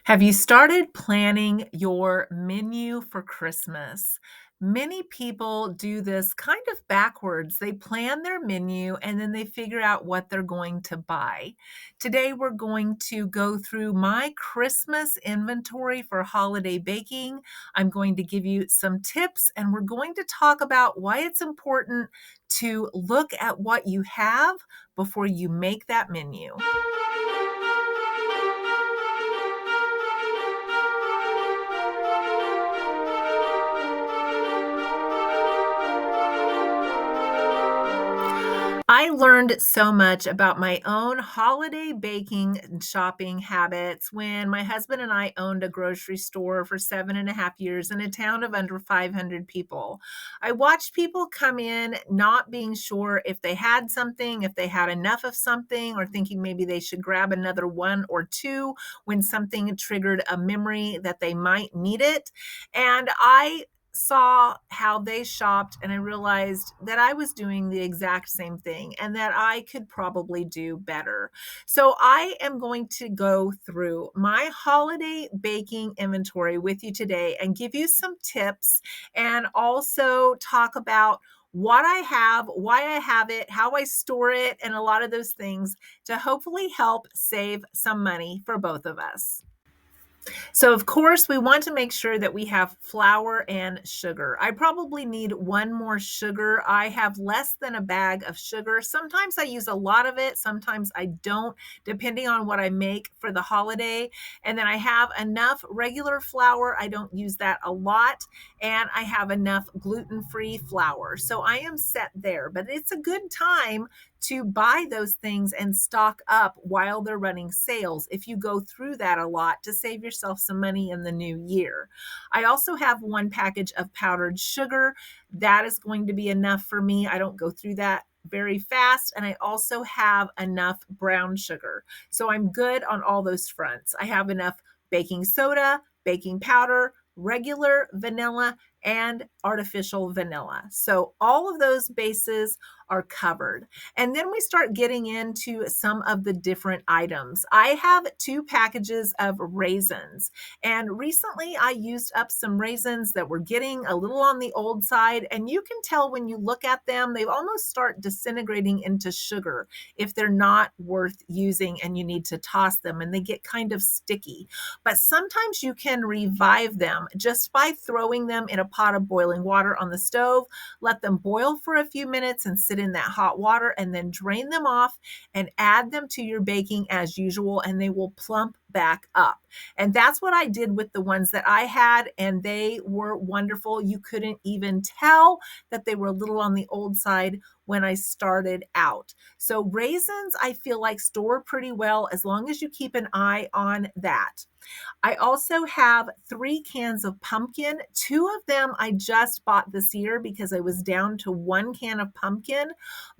Have you started planning your menu for Christmas? Many people do this kind of backwards. They plan their menu and then they figure out what they're going to buy. Today, we're going to go through my Christmas inventory for holiday baking. I'm going to give you some tips and we're going to talk about why it's important to look at what you have before you make that menu. I learned so much about my own holiday baking and shopping habits when my husband and I owned a grocery store for 7.5 years in a town of under 500 people. I watched people come in not being sure if they had something, if they had enough of something, or thinking maybe they should grab another one or two when something triggered a memory that they might need it. And I saw how they shopped and I realized that I was doing the exact same thing and that I could probably do better. So I am going to go through my holiday baking inventory with you today and give you some tips and also talk about what I have, why I have it, how I store it, and a lot of those things to hopefully help save some money for both of us. So of course, we want to make sure that we have flour and sugar. I probably need one more sugar. I have less than a bag of sugar. Sometimes I use a lot of it, sometimes I don't, depending on what I make for the holiday. And then I have enough regular flour. I don't use that a lot. And I have enough gluten-free flour. So I am set there, but it's a good time to buy those things and stock up while they're running sales if you go through that a lot to save yourself some money in the new year. I also have one package of powdered sugar. That is going to be enough for me. I don't go through that very fast. And I also have enough brown sugar. So I'm good on all those fronts. I have enough baking soda, baking powder, regular vanilla, and artificial vanilla. So all of those bases are covered. And then we start getting into some of the different items. I have 2 packages of raisins. And recently I used up some raisins that were getting a little on the old side. And you can tell when you look at them, they almost start disintegrating into sugar if they're not worth using and you need to toss them and they get kind of sticky. But sometimes you can revive them just by throwing them in a pot of boiling water on the stove. Let them boil for a few minutes and sit in that hot water and then drain them off and add them to your baking as usual and they will plump back up. And that's what I did with the ones that I had and they were wonderful. You couldn't even tell that they were a little on the old side when I started out. So raisins, I feel like store pretty well as long as you keep an eye on that. I also have 3 cans of pumpkin. 2 of them I just bought this year because I was down to 1 can of pumpkin,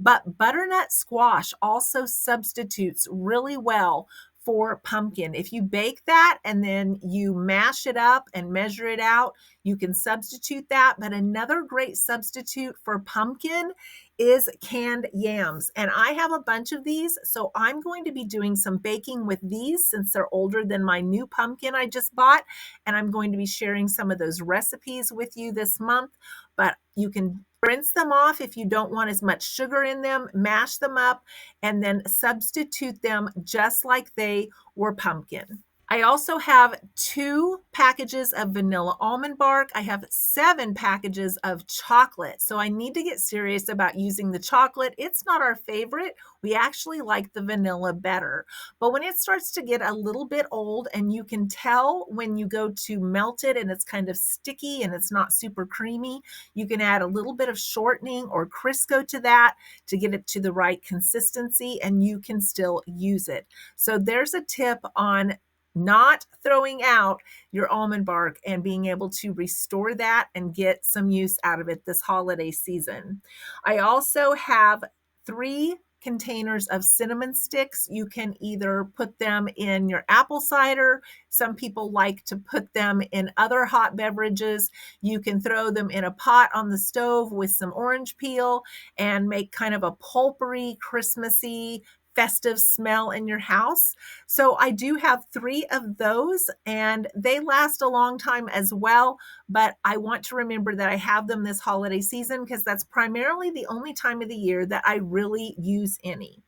but butternut squash also substitutes really well for pumpkin. If you bake that and then you mash it up and measure it out, you can substitute that. But another great substitute for pumpkin is canned yams. And I have a bunch of these, so I'm going to be doing some baking with these since they're older than my new pumpkin I just bought. And I'm going to be sharing some of those recipes with you this month. But you can rinse them off if you don't want as much sugar in them, mash them up, and then substitute them just like they were pumpkin. I also have 2 packages of vanilla almond bark. I have 7 packages of chocolate. So I need to get serious about using the chocolate. It's not our favorite. We actually like the vanilla better. But when it starts to get a little bit old and you can tell when you go to melt it and it's kind of sticky and it's not super creamy, you can add a little bit of shortening or Crisco to that to get it to the right consistency and you can still use it. So there's a tip on not throwing out your almond bark and being able to restore that and get some use out of it this holiday season. I also have 3 containers of cinnamon sticks. You can either put them in your apple cider. Some people like to put them in other hot beverages. You can throw them in a pot on the stove with some orange peel and make kind of a pulpery, Christmassy festive smell in your house. So I do have 3 of those, and they last a long time as well, but I want to remember that I have them this holiday season because that's primarily the only time of the year that I really use any.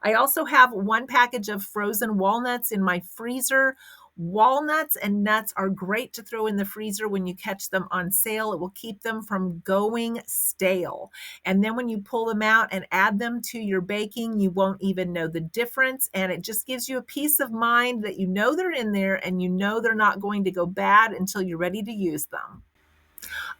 I also have 1 package of frozen walnuts in my freezer. Walnuts and nuts are great to throw in the freezer when you catch them on sale. It will keep them from going stale. And then when you pull them out and add them to your baking, you won't even know the difference. And it just gives you a peace of mind that you know they're in there and you know they're not going to go bad until you're ready to use them.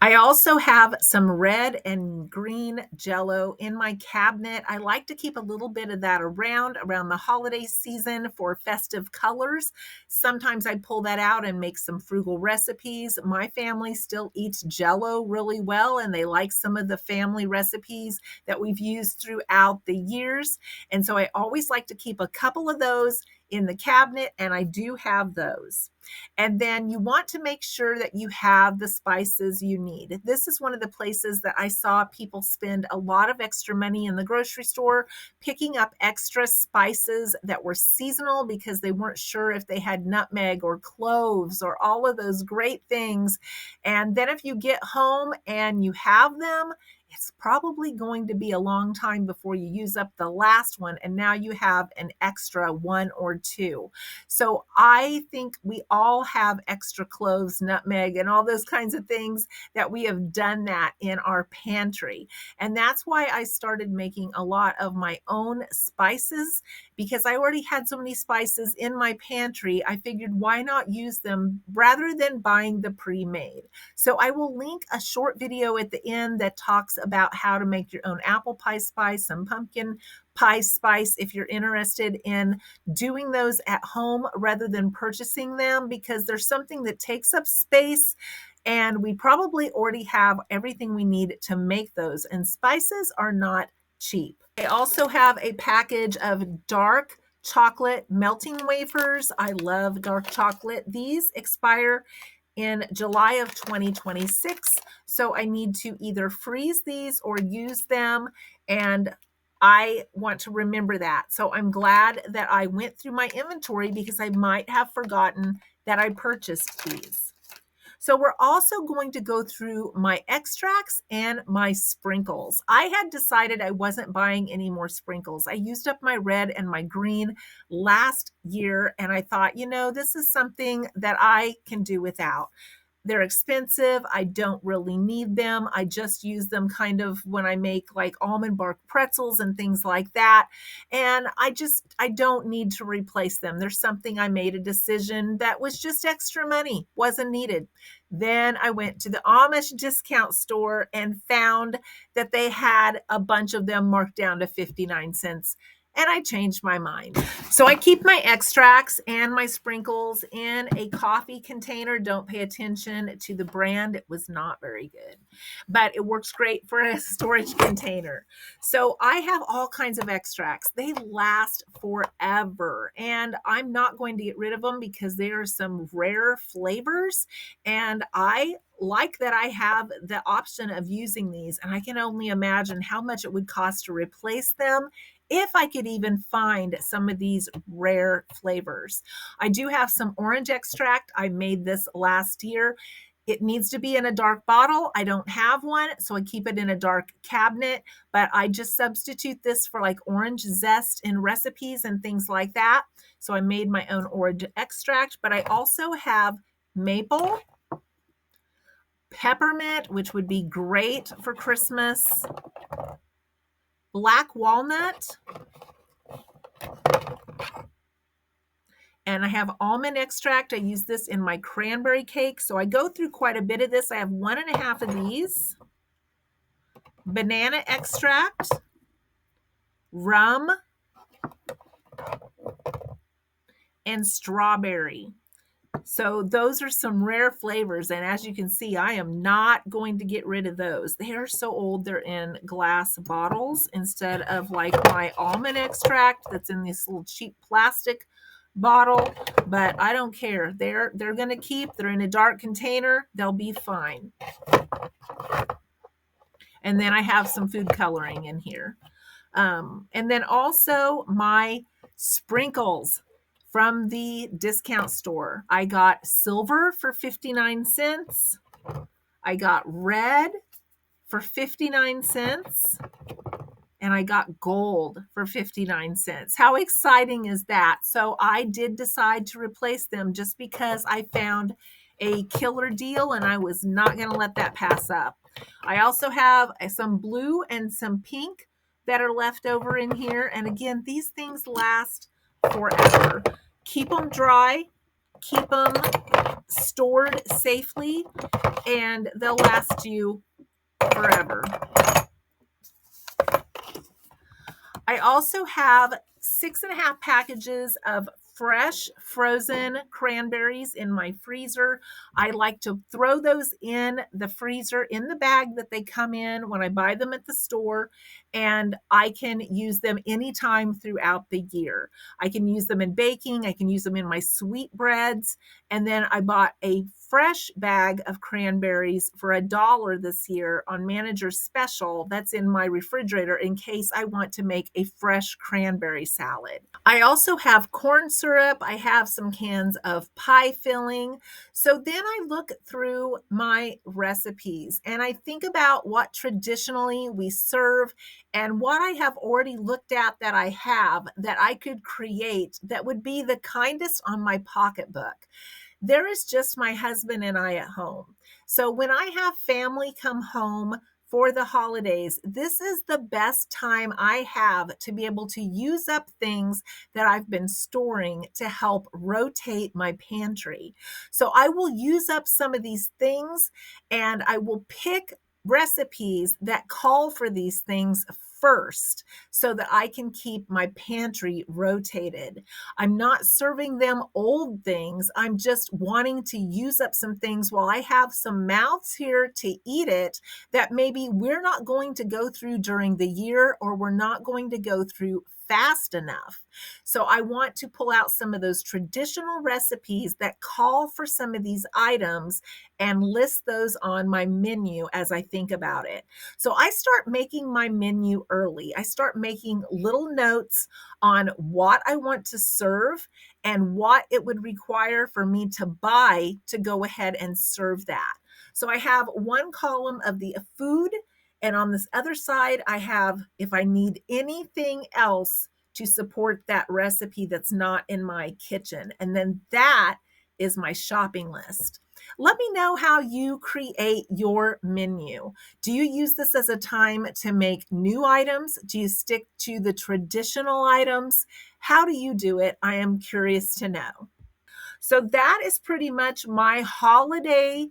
I also have some red and green Jell-O in my cabinet. I like to keep a little bit of that around the holiday season for festive colors. Sometimes I pull that out and make some frugal recipes. My family still eats Jell-O really well, and they like some of the family recipes that we've used throughout the years. And so I always like to keep a couple of those in the cabinet, and I do have those. And then you want to make sure that you have the spices you need. This is one of the places that I saw people spend a lot of extra money in the grocery store picking up extra spices that were seasonal because they weren't sure if they had nutmeg or cloves or all of those great things. And then if you get home and you have them, it's probably going to be a long time before you use up the last one. And now you have an extra 1 or 2. So I think we all have extra cloves, nutmeg, and all those kinds of things that we have done that in our pantry. And that's why I started making a lot of my own spices, because I already had so many spices in my pantry. I figured, why not use them rather than buying the pre-made? So I will link a short video at the end that talks about how to make your own apple pie spice, some pumpkin pie spice, if you're interested in doing those at home rather than purchasing them, because there's something that takes up space and we probably already have everything we need to make those. And spices are not cheap. I also have a package of dark chocolate melting wafers. I love dark chocolate. These expire in July of 2026. So I need to either freeze these or use them. And I want to remember that. So I'm glad that I went through my inventory because I might have forgotten that I purchased these. So we're also going to go through my extracts and my sprinkles. I had decided I wasn't buying any more sprinkles. I used up my red and my green last year, and I thought, this is something that I can do without. They're expensive. I don't really need them. I just use them kind of when I make like almond bark pretzels and things like that. And I don't need to replace them. There's something I made a decision that was just extra money, wasn't needed. Then I went to the Amish discount store and found that they had a bunch of them marked down to 59 cents. And I changed my mind. So I keep my extracts and my sprinkles in a coffee container. Don't pay attention to the brand. It was not very good, but it works great for a storage container. So I have all kinds of extracts. They last forever, and I'm not going to get rid of them because they are some rare flavors, and I like that I have the option of using these, and I can only imagine how much it would cost to replace them if I could even find some of these rare flavors. I do have some orange extract. I made this last year. It needs to be in a dark bottle. I don't have one, so I keep it in a dark cabinet, but I just substitute this for like orange zest in recipes and things like that. So I made my own orange extract, but I also have maple, peppermint, which would be great for Christmas, black walnut, and I have almond extract. I use this in my cranberry cake. So I go through quite a bit of this. I have 1.5 of these. Banana extract, rum, and strawberry. So those are some rare flavors. And as you can see, I am not going to get rid of those. They are so old, they're in glass bottles instead of like my almond extract that's in this little cheap plastic bottle, but I don't care. They're going to keep. They're in a dark container. They'll be fine. And then I have some food coloring in here. And then also my sprinkles from the discount store. I got silver for 59 cents. I got red for 59 cents. And I got gold for 59 cents. How exciting is that? So I did decide to replace them just because I found a killer deal and I was not going to let that pass up. I also have some blue and some pink that are left over in here. And again, these things last forever. Keep them dry, keep them stored safely, and they'll last you forever. I also have 6.5 packages of fresh frozen cranberries in my freezer. I like to throw those in the freezer in the bag that they come in when I buy them at the store, and I can use them anytime throughout the year. I can use them in baking, I can use them in my sweetbreads, and then I bought a fresh bag of cranberries for $1 this year on Manager's Special. That's in my refrigerator in case I want to make a fresh cranberry salad. I also have corn syrup. I have some cans of pie filling. So then I look through my recipes and I think about what traditionally we serve and what I have already looked at that I have that I could create that would be the kindest on my pocketbook. There is just my husband and I at home. So when I have family come home for the holidays, this is the best time I have to be able to use up things that I've been storing to help rotate my pantry. So I will use up some of these things and I will pick recipes that call for these things first so that I can keep my pantry rotated. I'm not serving them old things. I'm just wanting to use up some things while I have some mouths here to eat it that maybe we're not going to go through during the year or we're not going to go through fast enough. So I want to pull out some of those traditional recipes that call for some of these items and list those on my menu as I think about it. So I start making my menu early. I start making little notes on what I want to serve and what it would require for me to buy to go ahead and serve that. So I have one column of the food, and on this other side, I have if I need anything else to support that recipe that's not in my kitchen. And then that is my shopping list. Let me know how you create your menu. Do you use this as a time to make new items? Do you stick to the traditional items? How do you do it? I am curious to know. So that is pretty much my holiday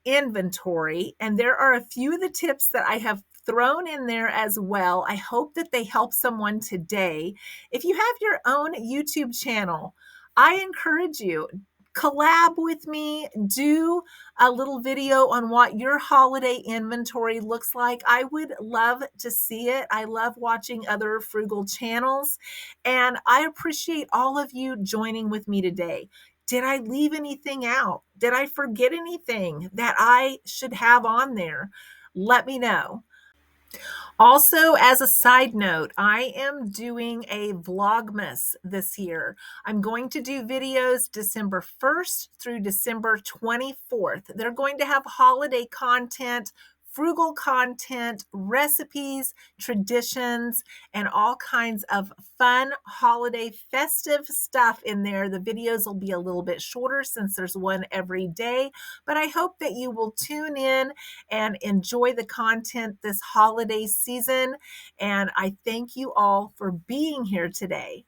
inventory. And there are a few of the tips that I have thrown in there as well. I hope that they help someone today. If you have your own YouTube channel, I encourage you, collab with me, do a little video on what your holiday inventory looks like. I would love to see it. I love watching other frugal channels, and I appreciate all of you joining with me today. Did I leave anything out? Did I forget anything that I should have on there? Let me know. Also, as a side note, I am doing a Vlogmas this year. I'm going to do videos December 1st through December 24th. They're going to have holiday content, frugal content, recipes, traditions, and all kinds of fun holiday festive stuff in there. The videos will be a little bit shorter since there's one every day, but I hope that you will tune in and enjoy the content this holiday season. And I thank you all for being here today.